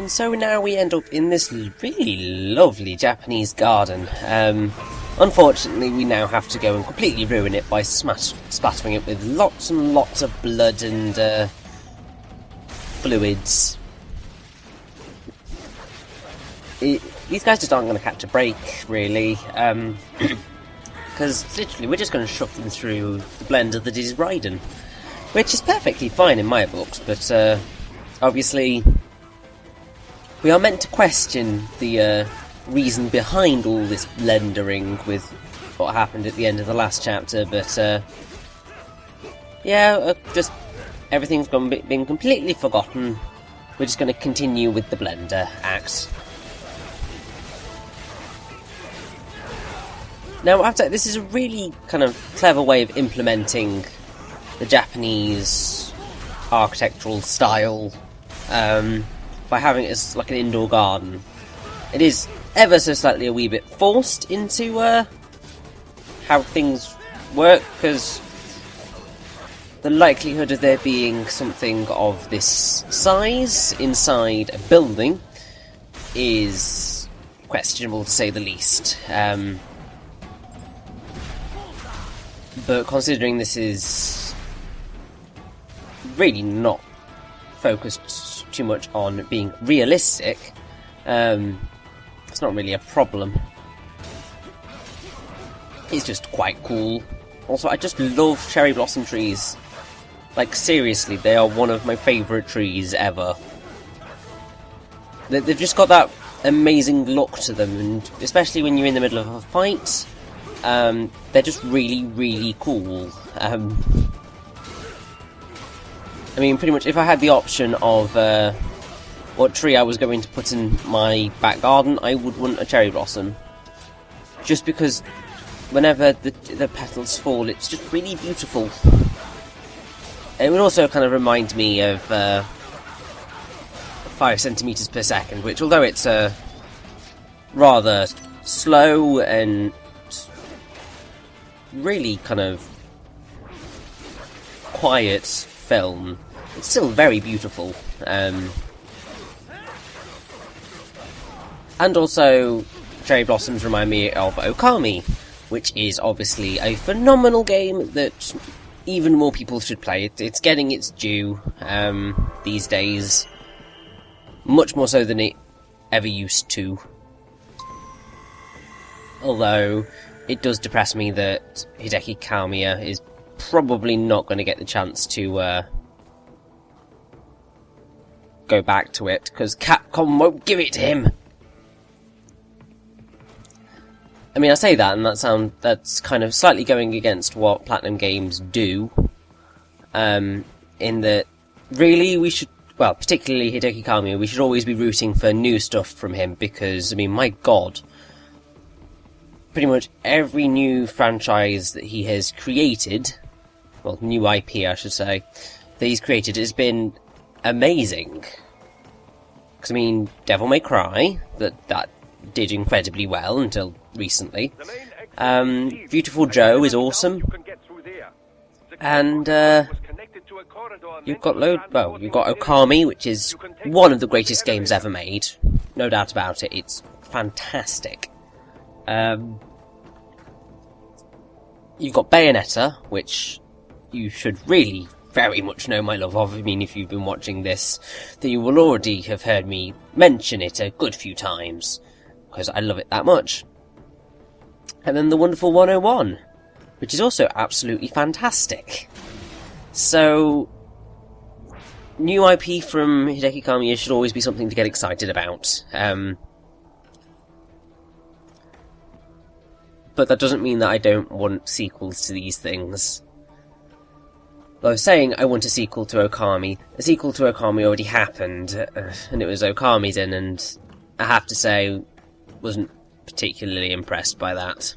And so now we end up in this really lovely Japanese garden. Unfortunately, we now have to go and completely ruin it by splattering it with lots and lots of blood and fluids. These guys just aren't going to catch a break, really. Because literally we're just going to shove them through the blender that is Raiden. Which is perfectly fine in my books, but obviously we are meant to question the reason behind all this blendering with what happened at the end of the last chapter, but just everything's been completely forgotten. We're just going to continue with the blender act. Now, this is a really kind of clever way of implementing the Japanese architectural style by having it as like an indoor garden. It is ever so slightly a wee bit forced into how things work, because the likelihood of there being something of this size inside a building is questionable, to say the least. But considering this is really not focused too much on being realistic, it's not really a problem. It's just quite cool. Also, I just love cherry blossom trees. Like, seriously, they are one of my favourite trees ever. They've just got that amazing look to them, and especially when you're in the middle of a fight, they're just really, really cool. I mean, pretty much, if I had the option of what tree I was going to put in my back garden, I would want a cherry blossom. Just because whenever the petals fall, it's just really beautiful. It would also kind of remind me of 5 centimeters per second, which, although it's a rather slow and really kind of quiet film, it's still very beautiful. And also, cherry blossoms remind me of Okami, which is obviously a phenomenal game that even more people should play. It's getting its due these days, much more so than it ever used to. Although, it does depress me that Hideki Kamiya is probably not going to get the chance to go back to it, because Capcom won't give it to him. I mean, I say that, and that's kind of slightly going against what Platinum Games do, in that, really, we should, well, particularly Hideki Kamiya, we should always be rooting for new stuff from him, because, I mean, my god, pretty much every new franchise that he has created, well, new IP, I should say, that he's created has been amazing. Because, I mean, Devil May Cry, that did incredibly well until recently. Beautiful Joe is awesome. And you've got you've got Okami, which is one of the greatest games ever made. No doubt about it. It's fantastic. You've got Bayonetta, which you should really very much know my love of. I mean, if you've been watching this, then you will already have heard me mention it a good few times, because I love it that much. And then the wonderful 101, which is also absolutely fantastic. So, new IP from Hideki Kamiya should always be something to get excited about. But that doesn't mean that I don't want sequels to these things. Though I was saying I want a sequel to Okami. A sequel to Okami already happened, and it was Okamiden, and I have to say, wasn't particularly impressed by that.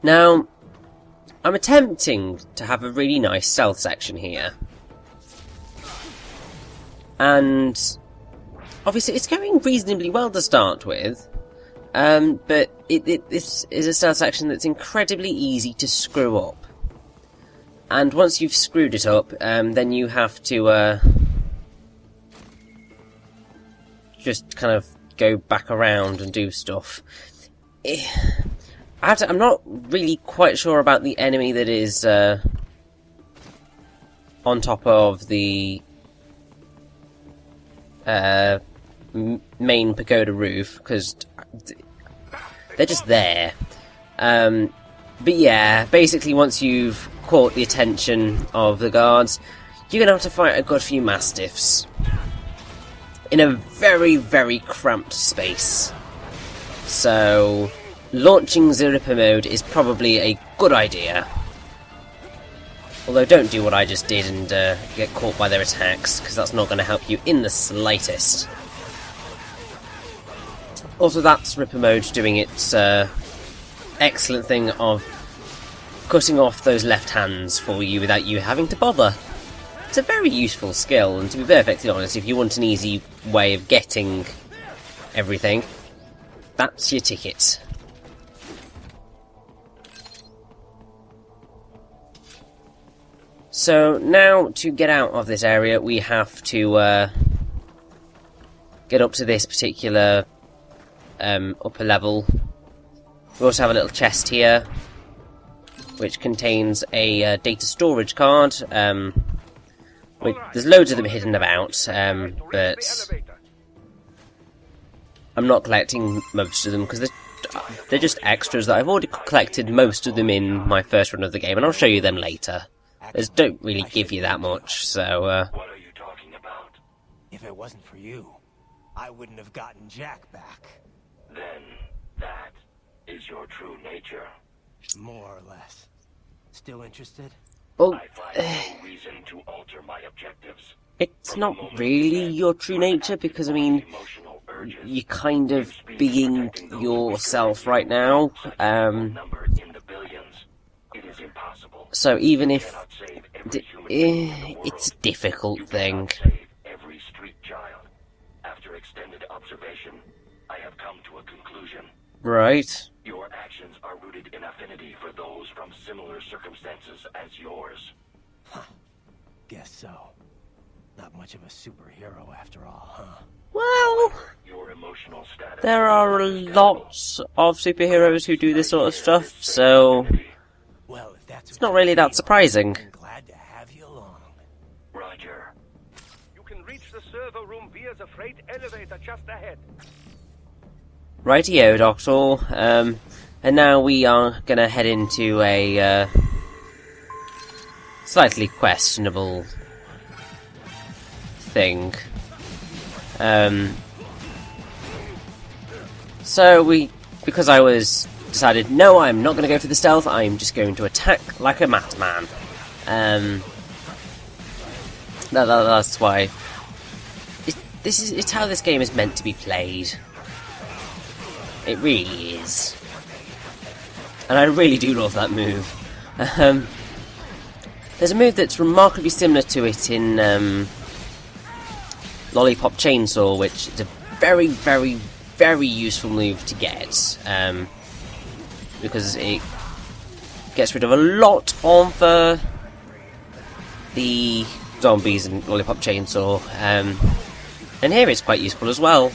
Now, I'm attempting to have a really nice stealth section here. And obviously it's going reasonably well to start with, but this is a stealth section that's incredibly easy to screw up. And once you've screwed it up, then you have to just kind of go back around and do stuff. I'm not really quite sure about the enemy that is on top of the main pagoda roof, because they're just there. But yeah, basically once you've caught the attention of the guards, you're gonna have to fight a good few mastiffs in a very, very cramped space. So launching the Ripper mode is probably a good idea. Although don't do what I just did and get caught by their attacks, because that's not going to help you in the slightest. Also, that's Ripper mode doing its excellent thing of cutting off those left hands for you without you having to bother. It's a very useful skill, and to be perfectly honest, if you want an easy way of getting everything, that's your ticket. So now, to get out of this area, we have to get up to this particular upper level. We also have a little chest here, which contains a data storage card. There's loads of them hidden about, but I'm not collecting most of them because they're just extras that I've already collected most of them in my first run of the game, and I'll show you them later. They don't really give you that much, so What are you talking about? If it wasn't for you, I wouldn't have gotten Jack back. Then that is your true nature. More or less. Still interested? well, I find no reason to alter my objectives. it's not really your true nature, because, I mean, Emotional urges. you're kind of being yourself right now, Number in the billions. It is impossible. so even if Cannot save every human being in the world. it's a difficult You thing. cannot save every street child. After extended observation, I have come to a conclusion. Right. Your actions are rooted in affinity for those from similar circumstances as yours. Guess so. Not much of a superhero after all, huh? Well, Your emotional status. there are lots of superheroes who do this sort of stuff, so Well, if that's it's not really that surprising. I'm glad to have you along. Roger. You can reach the server room via the freight elevator just ahead. Rightio, Doctor. And now we are gonna head into a slightly questionable thing. So because I decided, no, I'm not gonna go for the stealth, I'm just going to attack like a madman. That's why. It's how this game is meant to be played. It really is. And I really do love that move. There's a move that's remarkably similar to it in Lollipop Chainsaw, which is a very, very, very useful move to get. Because it gets rid of a lot of the zombies in Lollipop Chainsaw. And here it's quite useful as well.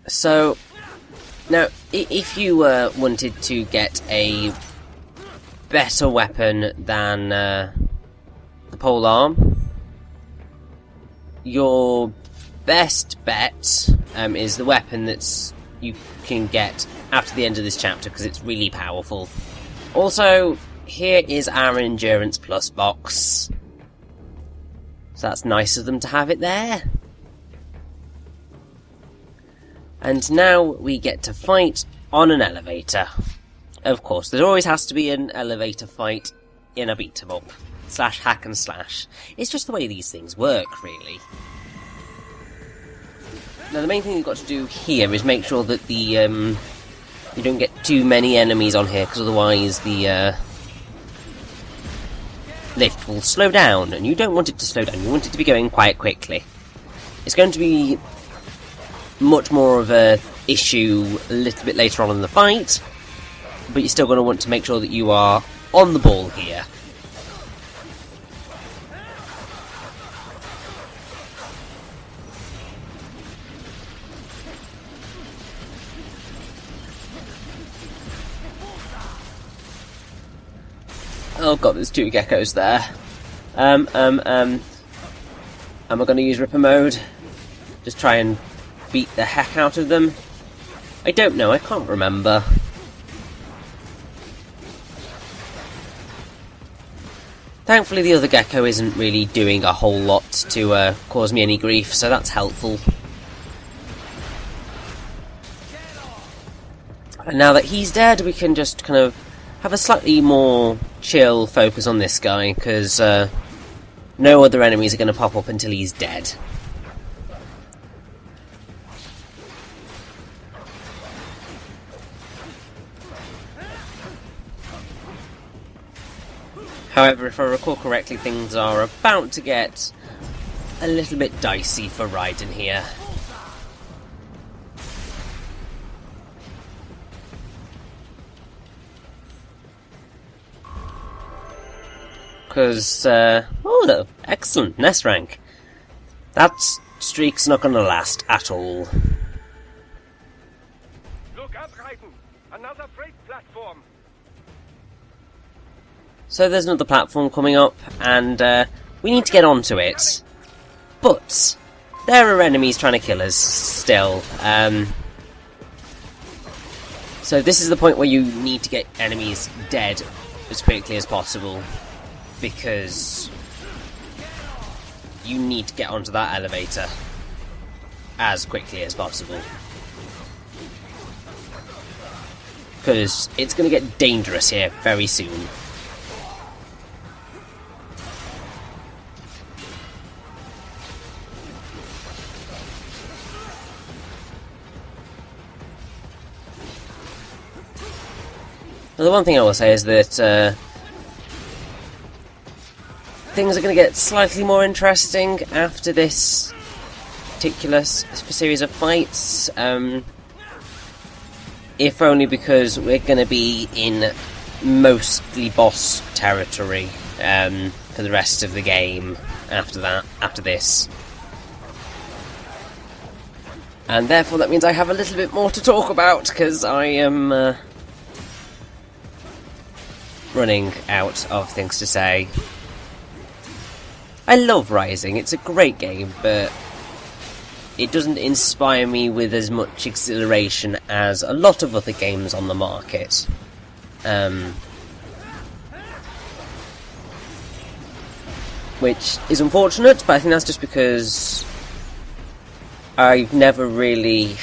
So, now, if you wanted to get a better weapon than the pole arm, your best bet is the weapon you can get after the end of this chapter, because it's really powerful. Also, here is our Endurance Plus box. So that's nice of them to have it there. And now we get to fight on an elevator. Of course, there always has to be an elevator fight in a beat-em-up. / hack and slash. It's just the way these things work, really. Now, the main thing you've got to do here is make sure that you don't get too many enemies on here, because otherwise the lift will slow down, and you don't want it to slow down, you want it to be going quite quickly. It's going to be much more of a issue a little bit later on in the fight, but you're still going to want to make sure that you are on the ball here. Oh god, there's two geckos there. Am I going to use Ripper mode? Just try and beat the heck out of them? I don't know, I can't remember. Thankfully the other gecko isn't really doing a whole lot to cause me any grief, so that's helpful. And now that he's dead, we can just kind of have a slightly more chill focus on this guy, because no other enemies are going to pop up until he's dead. However, if I recall correctly, things are about to get a little bit dicey for Raiden here. Because, oh no, excellent, Nest rank. That streak's not going to last at all. Look up, Raiden. Another freight platform. So there's another platform coming up, and we need to get onto it. But there are enemies trying to kill us still. So this is the point where you need to get enemies dead as quickly as possible, because you need to get onto that elevator as quickly as possible. Because it's going to get dangerous here very soon. Now, the one thing I will say is that things are going to get slightly more interesting after this particular series of fights, if only because we're going to be in mostly boss territory for the rest of the game after this. And therefore that means I have a little bit more to talk about, because I am running out of things to say. I love Rising, it's a great game, but it doesn't inspire me with as much exhilaration as a lot of other games on the market. Which is unfortunate, but I think that's just because I've never really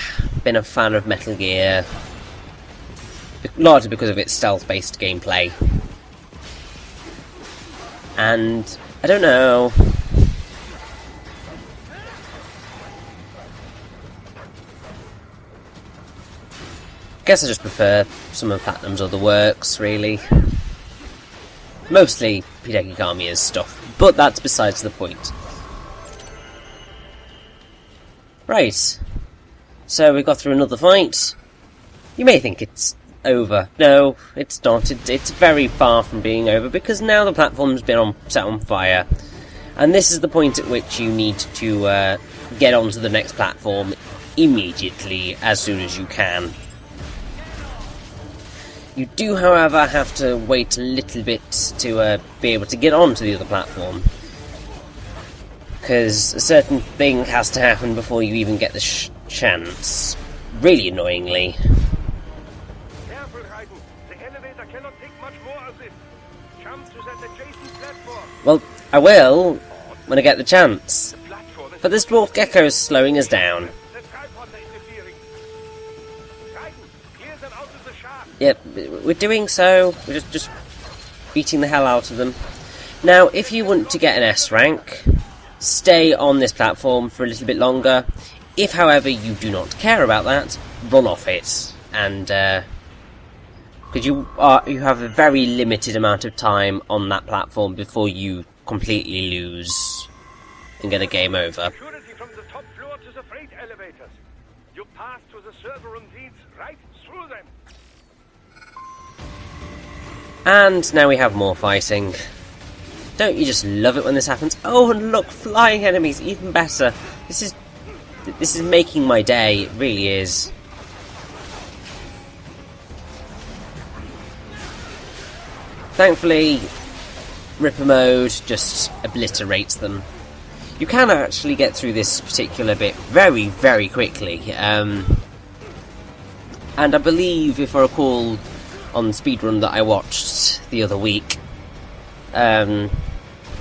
been a fan of Metal Gear, largely because of its stealth-based gameplay. And I don't know. I guess I just prefer some of Platinum's other works, really. Mostly Hideki Kamiya's stuff, but that's besides the point. Right. So we got through another fight. You may think it's over. No, it's not. It's very far from being over, because now the platform's been set on fire, and this is the point at which you need to get onto the next platform immediately, as soon as you can. You do, however, have to wait a little bit to be able to get onto the other platform, because a certain thing has to happen before you even get the chance. Really annoyingly. Well, I will, when I get the chance. But this dwarf gecko is slowing us down. Yep, we're doing so. We're just beating the hell out of them. Now, if you want to get an S rank, stay on this platform for a little bit longer. If, however, you do not care about that, run off it. And, because you have a very limited amount of time on that platform before you completely lose and get a game over. Security from the top floor to the freight elevators. You pass to the server room leads right through them. And now we have more fighting. Don't you just love it when this happens? Oh, and look, flying enemies, even better. This is making my day, it really is. Thankfully, Ripper mode just obliterates them. You can actually get through this particular bit very, very quickly. And I believe, if I recall, on the speedrun that I watched the other week, so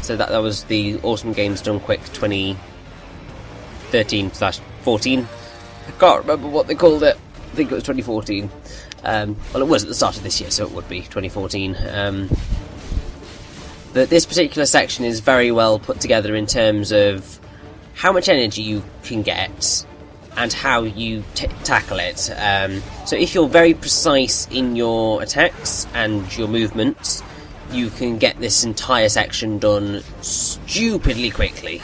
that was the Awesome Games Done Quick 2013/14. I can't remember what they called it. I think it was 2014. Well, it was at the start of this year, so it would be 2014. That this particular section is very well put together in terms of how much energy you can get and how you tackle it. So if you're very precise in your attacks and your movements, you can get this entire section done stupidly quickly.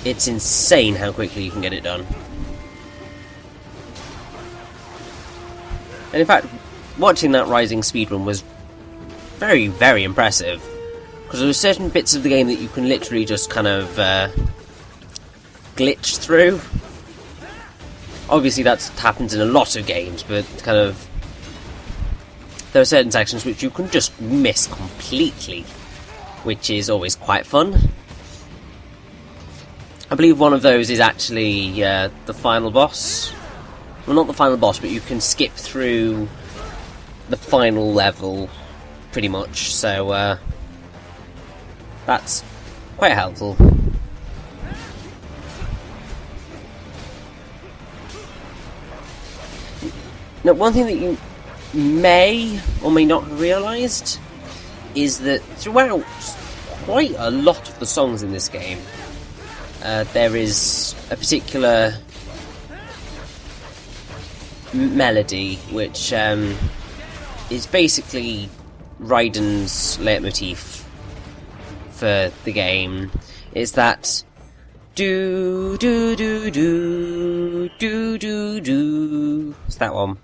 It's insane how quickly you can get it done. And in fact, watching that Rising speedrun was very, very impressive. Because there were certain bits of the game that you can literally just kind of glitch through. Obviously that happens in a lot of games, but kind of there are certain sections which you can just miss completely, which is always quite fun. I believe one of those is actually the final boss. Well, not the final boss, but you can skip through the final level, pretty much, so that's quite helpful. Now, one thing that you may or may not have realised is that throughout quite a lot of the songs in this game, there is a particular melody which is basically Raiden's leitmotif for the game. It's that do do do do do do do. It's that one.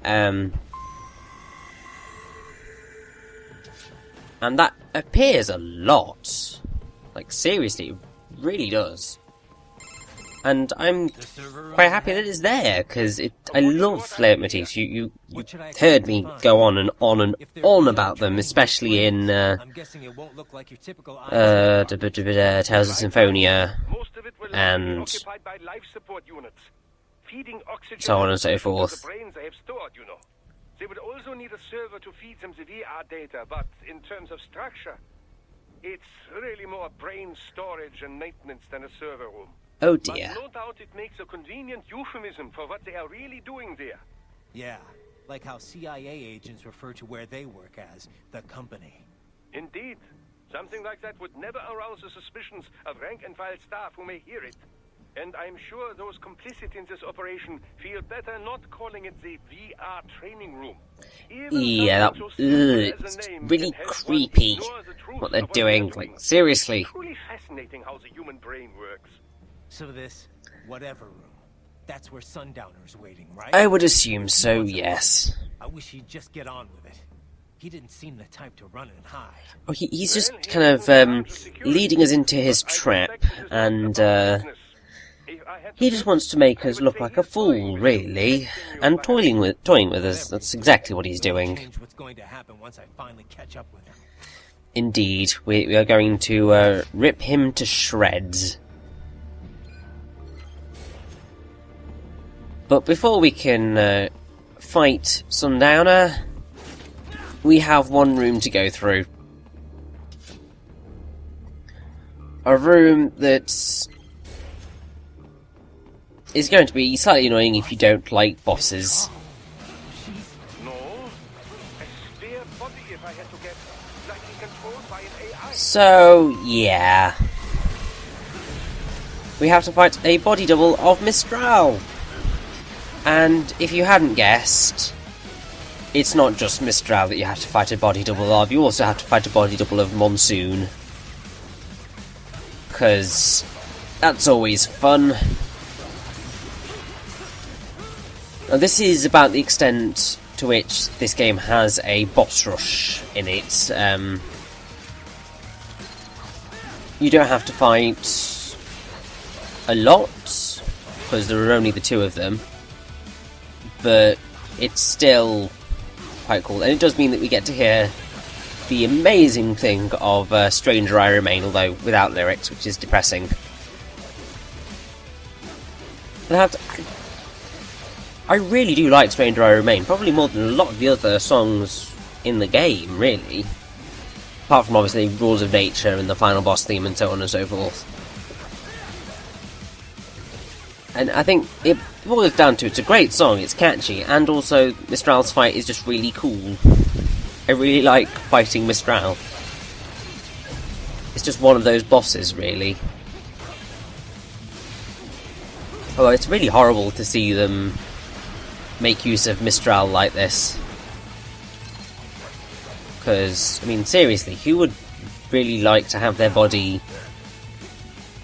And that appears a lot. Like, seriously, it really does. And I'm quite happy that it's there, because I love leitmotifs. You heard me go on and on and on about them, especially in Tales of Symphonia and so on and so forth. They would also need a server to feed them the VR data, but in terms of structure, it's really more brain storage and maintenance than a server room. Oh dear. But no doubt it makes a convenient euphemism for what they are really doing there. Yeah, like how CIA agents refer to where they work as the company. Indeed. Something like that would never arouse the suspicions of rank-and-file staff who may hear it. And I'm sure those complicit in this operation feel better not calling it the VR training room. Yeah, it's really creepy what they're doing. Like, seriously. It's truly fascinating how the human brain works. So this whatever room, that's where Sundowner's waiting, right? I would assume so, yes. I wish he'd just get on with it. He didn't seem the type to run and hide. Oh, he's just kind of leading us into his trap, and he just wants to make us look like a fool, really, and toying with us. That's exactly what he's doing. What's going to happen once I finally catch up with him? Indeed, we are going to rip him to shreds. But before we can fight Sundowner, we have one room to go through. A room that is going to be slightly annoying if you don't like bosses. No, a spare body if I had to get slightly controlled by an AI. So, yeah. We have to fight a body double of Mistral. And if you hadn't guessed, it's not just Mistral that you have to fight a body double of, you also have to fight a body double of Monsoon. Because that's always fun. Now, this is about the extent to which this game has a boss rush in it. You don't have to fight a lot, because there are only the two of them, but it's still quite cool. And it does mean that we get to hear the amazing thing of Stranger I Remain, although without lyrics, which is depressing. I really do like Stranger I Remain, probably more than a lot of the other songs in the game, really. Apart from, obviously, Rules of Nature and the final boss theme and so on and so forth. And I think it boils down to, it's a great song, it's catchy, and also Mistral's fight is just really cool. I really like fighting Mistral. It's just one of those bosses, really. Although it's really horrible to see them make use of Mistral like this. Because, I mean, seriously, who would really like to have their body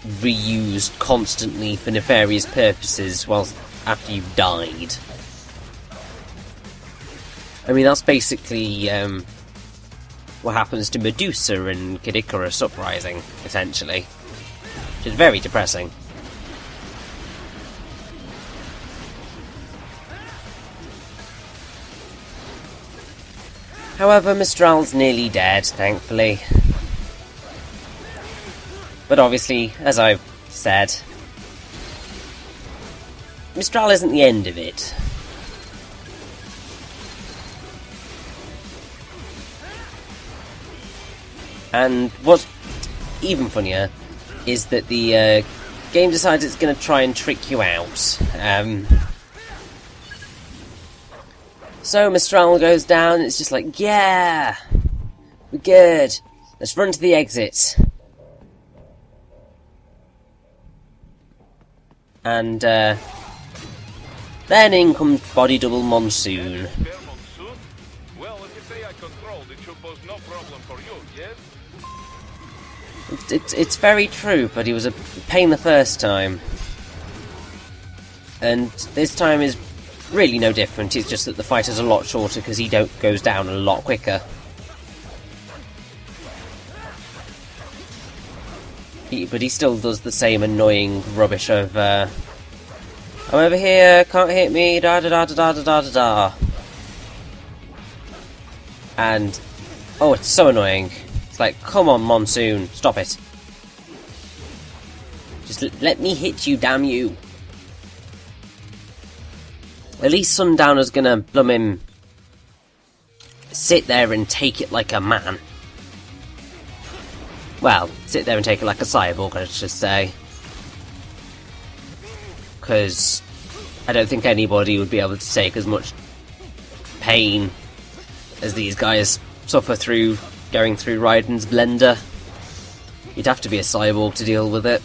reused constantly for nefarious purposes whilst after you've died? I mean, that's basically what happens to Medusa in Kid Icarus Uprising, essentially. Which is very depressing. However, Mistral's nearly dead, thankfully. But obviously, as I've said, Mistral isn't the end of it. And what's even funnier is that the game decides it's going to try and trick you out. So Mistral goes down, it's just like, yeah! We're good! Let's run to the exit. And, then in comes Body Double Monsoon. Well, if you say I controlled, it should pose no problem for you, yes? It's very true, but he was a pain the first time. And this time is really no different, it's just that the fight is a lot shorter because he goes down a lot quicker. But he still does the same annoying rubbish of, I'm over here, can't hit me, da da da da da da da da. And, oh, it's so annoying. It's like, come on, Monsoon, stop it. Just let me hit you, damn you. At least Sundowner's gonna blummin' sit there and take it like a man. Well, sit there and take it like a cyborg, I should say. Because I don't think anybody would be able to take as much pain as these guys suffer through going through Raiden's blender. You'd have to be a cyborg to deal with it.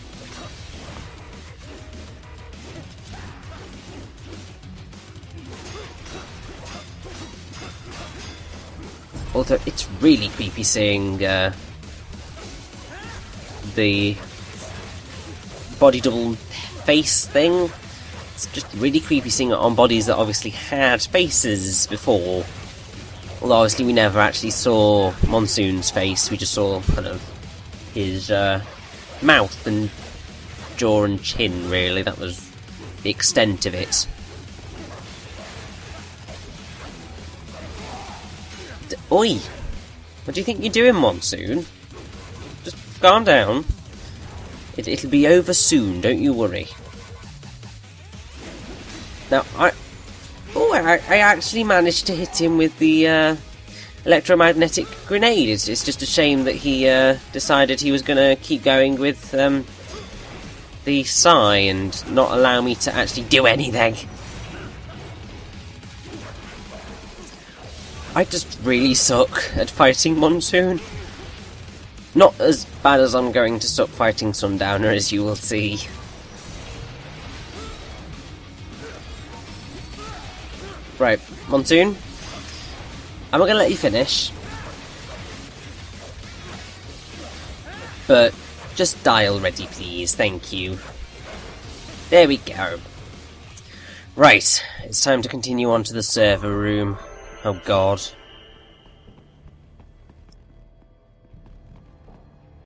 Although it's really creepy seeing the body double face thing. It's just really creepy seeing it on bodies that obviously had faces before. Although obviously we never actually saw Monsoon's face, we just saw kind of his mouth and jaw and chin, really. That was the extent of it. Oi! What do you think you're doing, Monsoon? Just calm down. It'll be over soon, don't you worry. Now, I actually managed to hit him with the electromagnetic grenade. It's just a shame that he decided he was going to keep going with the Psy and not allow me to actually do anything. I just really suck at fighting Monsoon. Not as bad as I'm going to suck fighting Sundowner, as you will see. Right, Monsoon, I'm not going to let you finish. But just die already, please, thank you. There we go. Right, it's time to continue on to the server room. Oh god.